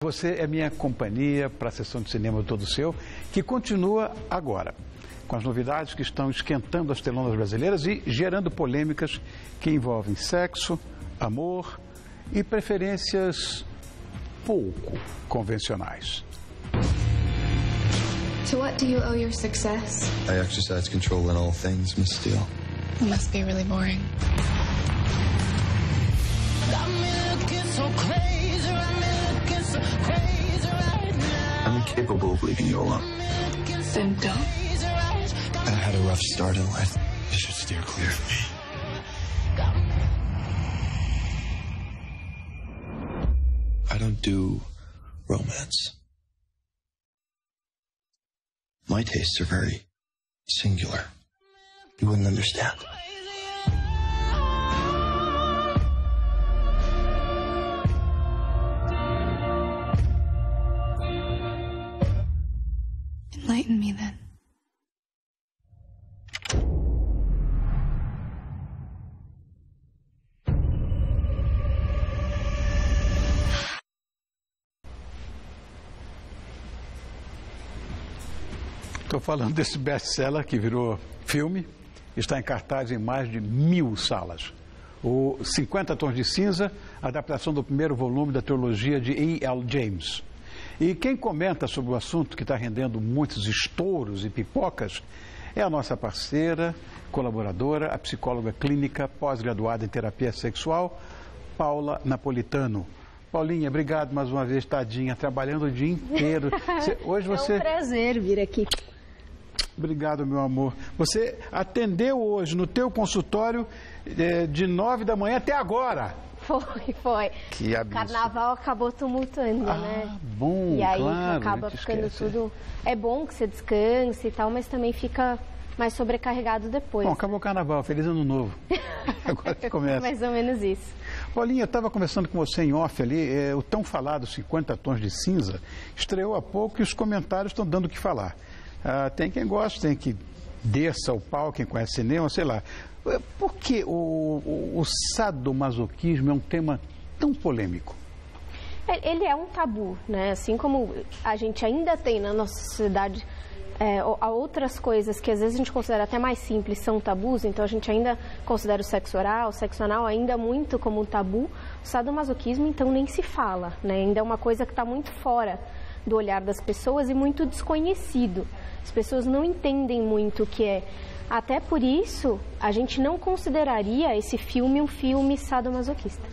Você é minha companhia para a sessão de cinema Todo Seu, que continua agora, com as novidades que estão esquentando as telonas brasileiras e gerando polêmicas que envolvem sexo, amor e preferências pouco convencionais. To what do you owe your success? I exercise control in all things, Miss Steele. It must be really boring. I'm incapable of leaving you alone. Then don't. I had a rough start in life. You should steer clear of me. I don't do romance. My tastes are very singular. You wouldn't understand. Enlighten me then. Estou falando desse best-seller que virou filme, está em cartaz em mais de 1000 salas. O 50 Tons de Cinza, adaptação do primeiro volume da trilogia de E.L. James. E quem comenta sobre o assunto que está rendendo muitos estouros e pipocas é a nossa parceira, colaboradora, a psicóloga clínica pós-graduada em terapia sexual, Paula Napolitano. Paulinha, obrigado mais uma vez, tadinha, trabalhando o dia inteiro. Hoje você... É um prazer vir aqui. Obrigado, meu amor. Você atendeu hoje no teu consultório de 9 da manhã até agora. Foi. Que absurdo. Carnaval acabou tumultuando, né? Bom, e aí claro, acaba ficando tudo... É bom que você descanse e tal, mas também fica mais sobrecarregado depois. Bom, acabou o Carnaval, feliz ano novo. Agora que começa. Mais ou menos isso. Paulinha, eu estava conversando com você em off ali, o tão falado 50 Tons de Cinza estreou há pouco e os comentários estão dando o que falar. Tem quem gosta, tem que desça o pau, quem conhece cinema, sei lá. Por que o sadomasoquismo é um tema tão polêmico? Ele é um tabu, né? Assim como a gente ainda tem na nossa sociedade outras coisas que às vezes a gente considera até mais simples são tabus, então a gente ainda considera o sexo oral, o sexo anal ainda muito como um tabu. O sadomasoquismo, então, nem se fala, né? Ainda é uma coisa que está muito fora do olhar das pessoas e muito desconhecido. As pessoas não entendem muito o que é. Até por isso, a gente não consideraria esse filme um filme sadomasoquista,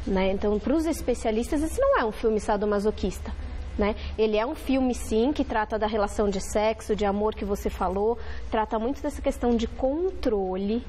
né? Então, para os especialistas, esse não é um filme sadomasoquista, né? Ele é um filme, sim, que trata da relação de sexo, de amor que você falou, trata muito dessa questão de controle,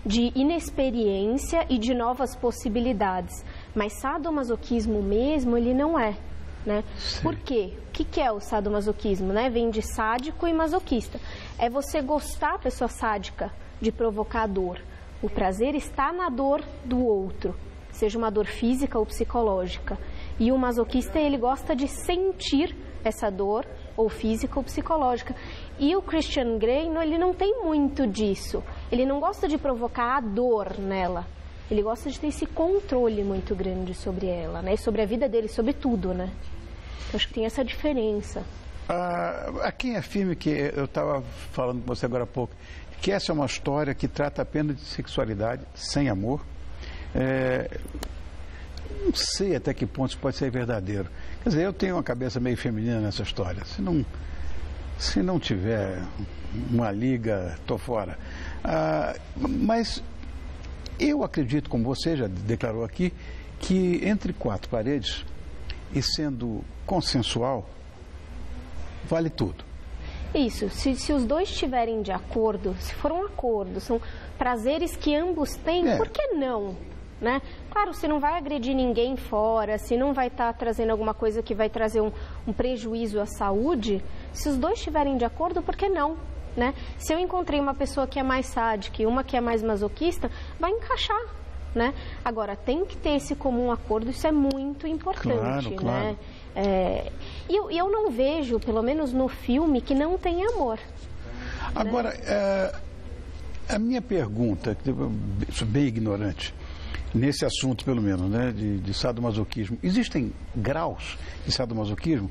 de inexperiência e de novas possibilidades. Mas sadomasoquismo mesmo, ele não é. Né? Por quê? O que é o sadomasoquismo? Né? Vem de sádico e masoquista. É você gostar, pessoa sádica, de provocar dor. O prazer está na dor do outro, seja uma dor física ou psicológica. E o masoquista, ele gosta de sentir essa dor, ou física ou psicológica. E o Christian Grey, ele não tem muito disso. Ele não gosta de provocar a dor nela. Ele gosta de ter esse controle muito grande sobre ela, né? Sobre a vida dele, sobre tudo, né? Eu acho que tem essa diferença. Aqui afirma que eu estava falando com você agora há pouco, que essa é uma história que trata apenas de sexualidade, sem amor. Não sei até que ponto isso pode ser verdadeiro. Quer dizer, eu tenho uma cabeça meio feminina nessa história. Se não tiver uma liga, estou fora. Mas eu acredito, como você já declarou aqui, que entre quatro paredes e sendo consensual, vale tudo. Isso, se os dois estiverem de acordo, se for um acordo, são prazeres que ambos têm, por que não? Né? Claro, se não vai agredir ninguém fora, se não vai estar trazendo alguma coisa que vai trazer um prejuízo à saúde, se os dois estiverem de acordo, por que não? Né? Se eu encontrei uma pessoa que é mais sádica e uma que é mais masoquista, vai encaixar, né? Agora, tem que ter esse comum acordo, isso é muito importante, claro. Né? E eu não vejo, pelo menos no filme, que não tem amor. Agora, a minha pergunta, que eu sou bem ignorante, nesse assunto, pelo menos, né, de sadomasoquismo, existem graus de sadomasoquismo?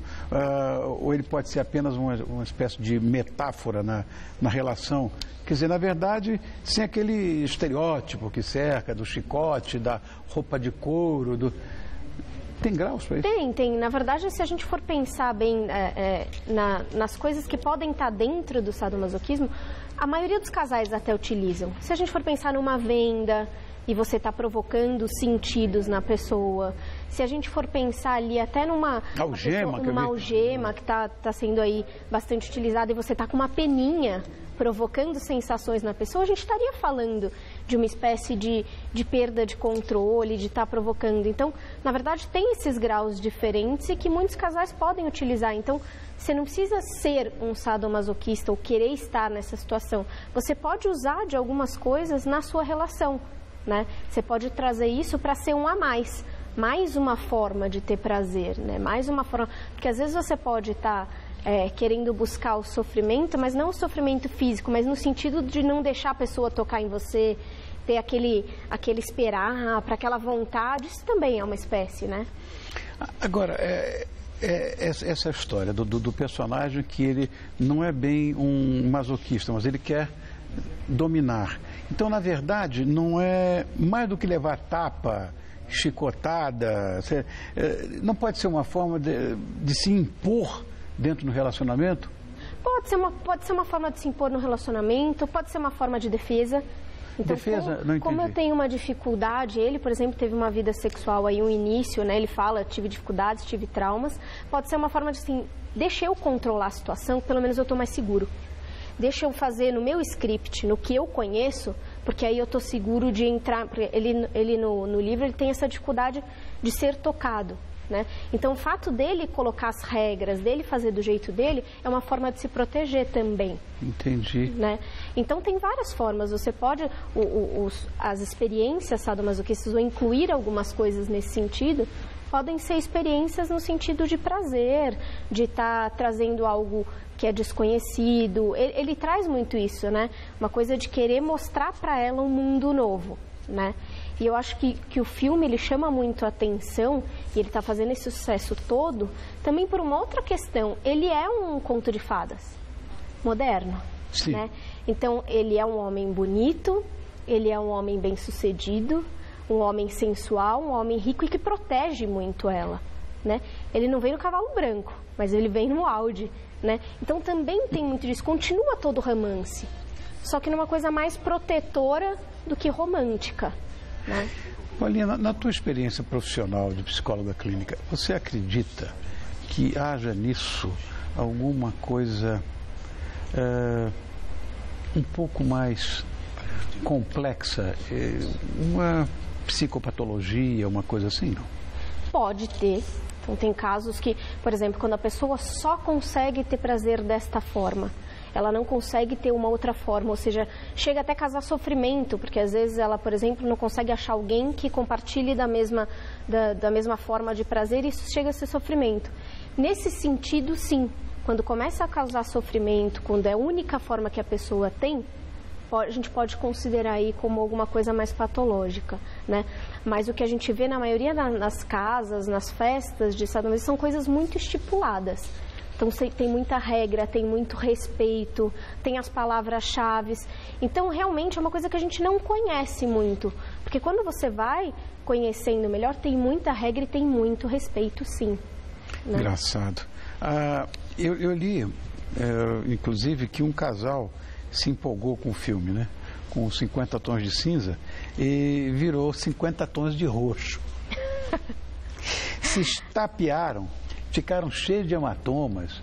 Ou ele pode ser apenas uma espécie de metáfora na relação? Quer dizer, na verdade, sem aquele estereótipo que cerca do chicote, da roupa de couro, Tem graus para isso? Tem. Na verdade, se a gente for pensar bem nas coisas que podem estar dentro do sadomasoquismo, a maioria dos casais até utilizam. Se a gente for pensar numa venda e você está provocando sentidos na pessoa, se a gente for pensar ali até numa algema que está sendo aí bastante utilizada e você está com uma peninha provocando sensações na pessoa, a gente estaria falando de uma espécie de perda de controle, de estar provocando. Então, na verdade, tem esses graus diferentes e que muitos casais podem utilizar. Então, você não precisa ser um sadomasoquista ou querer estar nessa situação. Você pode usar de algumas coisas na sua relação, né? Você pode trazer isso para ser um a mais uma forma de ter prazer, né? Mais uma forma, porque às vezes você pode estar querendo buscar o sofrimento, mas não o sofrimento físico, mas no sentido de não deixar a pessoa tocar em você, ter aquele esperar, para aquela vontade. Isso também é uma espécie, né? Agora, essa história do personagem que ele não é bem um masoquista, mas ele quer dominar. Então, na verdade, não é mais do que levar tapa, chicotada, não pode ser uma forma de se impor dentro do relacionamento? Pode ser uma forma de se impor no relacionamento, pode ser uma forma de defesa. Então, como eu tenho uma dificuldade, ele, por exemplo, teve uma vida sexual aí, um início, né? Ele fala, tive dificuldades, tive traumas. Pode ser uma forma de assim, deixa eu controlar a situação, pelo menos eu estou mais seguro. Deixa eu fazer no meu script, no que eu conheço, porque aí eu estou seguro de entrar. Porque ele no livro ele tem essa dificuldade de ser tocado, né? Então, o fato dele colocar as regras, dele fazer do jeito dele, é uma forma de se proteger também. Entendi. Né? Então, tem várias formas. Você pode, as experiências sadomasoquistas, ou incluir algumas coisas nesse sentido, podem ser experiências no sentido de prazer, de estar trazendo algo que é desconhecido. Ele traz muito isso, né? Uma coisa de querer mostrar para ela um mundo novo, né? E eu acho que o filme, ele chama muito a atenção, e ele está fazendo esse sucesso todo, também por uma outra questão. Ele é um conto de fadas moderno, sim, né? Então, ele é um homem bonito, ele é um homem bem-sucedido, um homem sensual, um homem rico e que protege muito ela, né? Ele não vem no cavalo branco, mas ele vem no Audi, né? Então, também tem muito disso. Continua todo o romance, só que numa coisa mais protetora do que romântica, né? Paulina, na tua experiência profissional de psicóloga clínica, você acredita que haja nisso alguma coisa um pouco mais complexa, uma psicopatologia, uma coisa assim, não? Pode ter. Então, tem casos que, por exemplo, quando a pessoa só consegue ter prazer desta forma, ela não consegue ter uma outra forma, ou seja, chega até a causar sofrimento, porque às vezes ela, por exemplo, não consegue achar alguém que compartilhe da mesma forma de prazer, e isso chega a ser sofrimento. Nesse sentido, sim, quando começa a causar sofrimento, quando é a única forma que a pessoa tem, a gente pode considerar aí como alguma coisa mais patológica, né? Mas o que a gente vê na maioria nas casas, nas festas de sadomasoquismo, são coisas muito estipuladas. Então, tem muita regra, tem muito respeito, tem as palavras-chave. Então, realmente, é uma coisa que a gente não conhece muito. Porque quando você vai conhecendo melhor, tem muita regra e tem muito respeito, sim. Né? Engraçado. Eu li, inclusive, que um casal se empolgou com o filme, né? Com 50 tons de cinza, e virou 50 tons de roxo. Se estapearam, ficaram cheios de hematomas.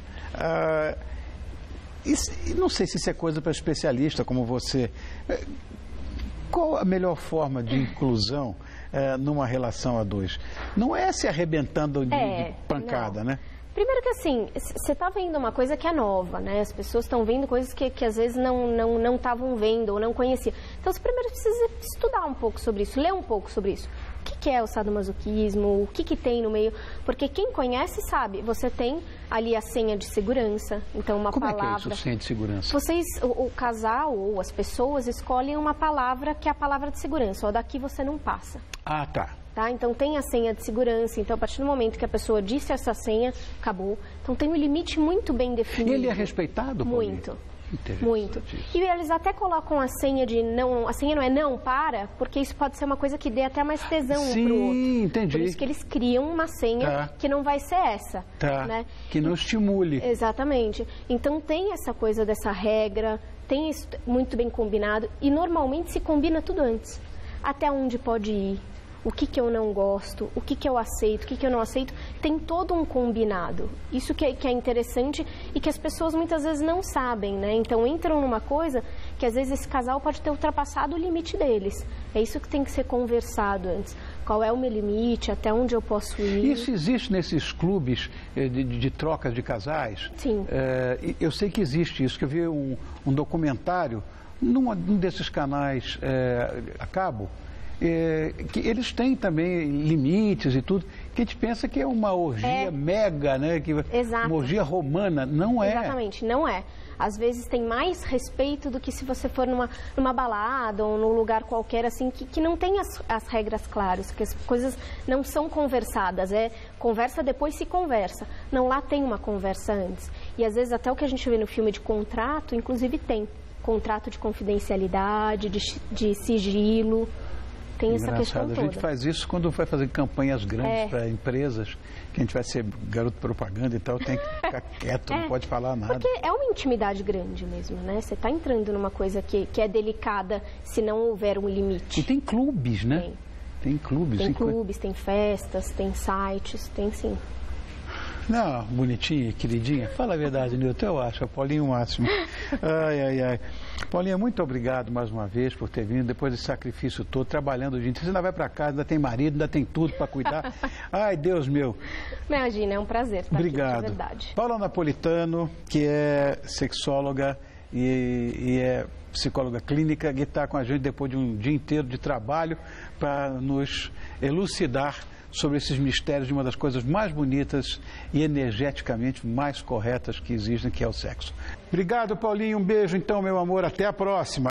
Não sei se isso é coisa para especialista como você. Qual a melhor forma de inclusão numa relação a dois? Não é se arrebentando de pancada, não, né? Primeiro que assim, você está vendo uma coisa que é nova, né? As pessoas estão vendo coisas que às vezes não estavam vendo ou não conheciam. Então, você primeiro precisa estudar um pouco sobre isso, ler um pouco sobre isso. O que é o sadomasoquismo, o que tem no meio, porque quem conhece sabe, você tem ali a senha de segurança, então uma Como palavra... Como é que é isso, senha de segurança? O casal ou as pessoas escolhem uma palavra que é a palavra de segurança, ó, daqui você não passa. Ah, tá. Tá? Então tem a senha de segurança, então a partir do momento que a pessoa disse essa senha, acabou. Então tem um limite muito bem definido. E ele é respeitado, Paulinho? Muito. Muito. E eles até colocam a senha de não, a senha não é não, para, porque isso pode ser uma coisa que dê até mais tesão um pro outro. Sim, entendi. Por isso que eles criam uma senha que não vai ser essa. Tá, né? que não estimule. Exatamente. Então tem essa coisa dessa regra, tem isso muito bem combinado e normalmente se combina tudo antes. Até onde pode ir, o que eu não gosto, o que eu aceito, o que eu não aceito, tem todo um combinado. Isso que é interessante e que as pessoas muitas vezes não sabem, né? Então entram numa coisa que às vezes esse casal pode ter ultrapassado o limite deles. É isso que tem que ser conversado antes. Qual é o meu limite, até onde eu posso ir. Isso existe nesses clubes de trocas de casais? Sim. Eu sei que existe isso, que eu vi um documentário num desses canais a cabo, que eles têm também limites e tudo, que a gente pensa que é uma orgia mega, né? Exato. Uma orgia romana, não é. Exatamente, não é. Às vezes tem mais respeito do que se você for numa balada ou num lugar qualquer, assim, que não tem as regras claras, que as coisas não são conversadas, conversa depois se conversa. Não, lá tem uma conversa antes. E às vezes até o que a gente vê no filme de contrato, inclusive tem. Contrato de confidencialidade, de sigilo. Tem essa questão toda. A gente faz isso quando vai fazer campanhas grandes para empresas, que a gente vai ser garoto propaganda e tal, tem que ficar quieto, não pode falar nada. Porque é uma intimidade grande mesmo, né? Você está entrando numa coisa que é delicada se não houver um limite. E tem clubes, né? Tem clubes. Tem clubes, tem festas, tem sites, tem sim. Não, bonitinha, queridinha. Fala a verdade, Nilton, eu acho. A Paulinha é o máximo. Ai. Paulinha, muito obrigado mais uma vez por ter vindo, depois desse sacrifício todo, trabalhando o dia inteiro. Você ainda vai para casa, ainda tem marido, ainda tem tudo para cuidar. Ai, Deus meu. Imagina, é um prazer estar obrigado. Aqui, de verdade. Paula Napolitano, que é sexóloga e é psicóloga clínica, que está com a gente depois de um dia inteiro de trabalho para nos elucidar sobre esses mistérios de uma das coisas mais bonitas e energeticamente mais corretas que existem, que é o sexo. Obrigado, Paulinho. Um beijo, então, meu amor. Até a próxima.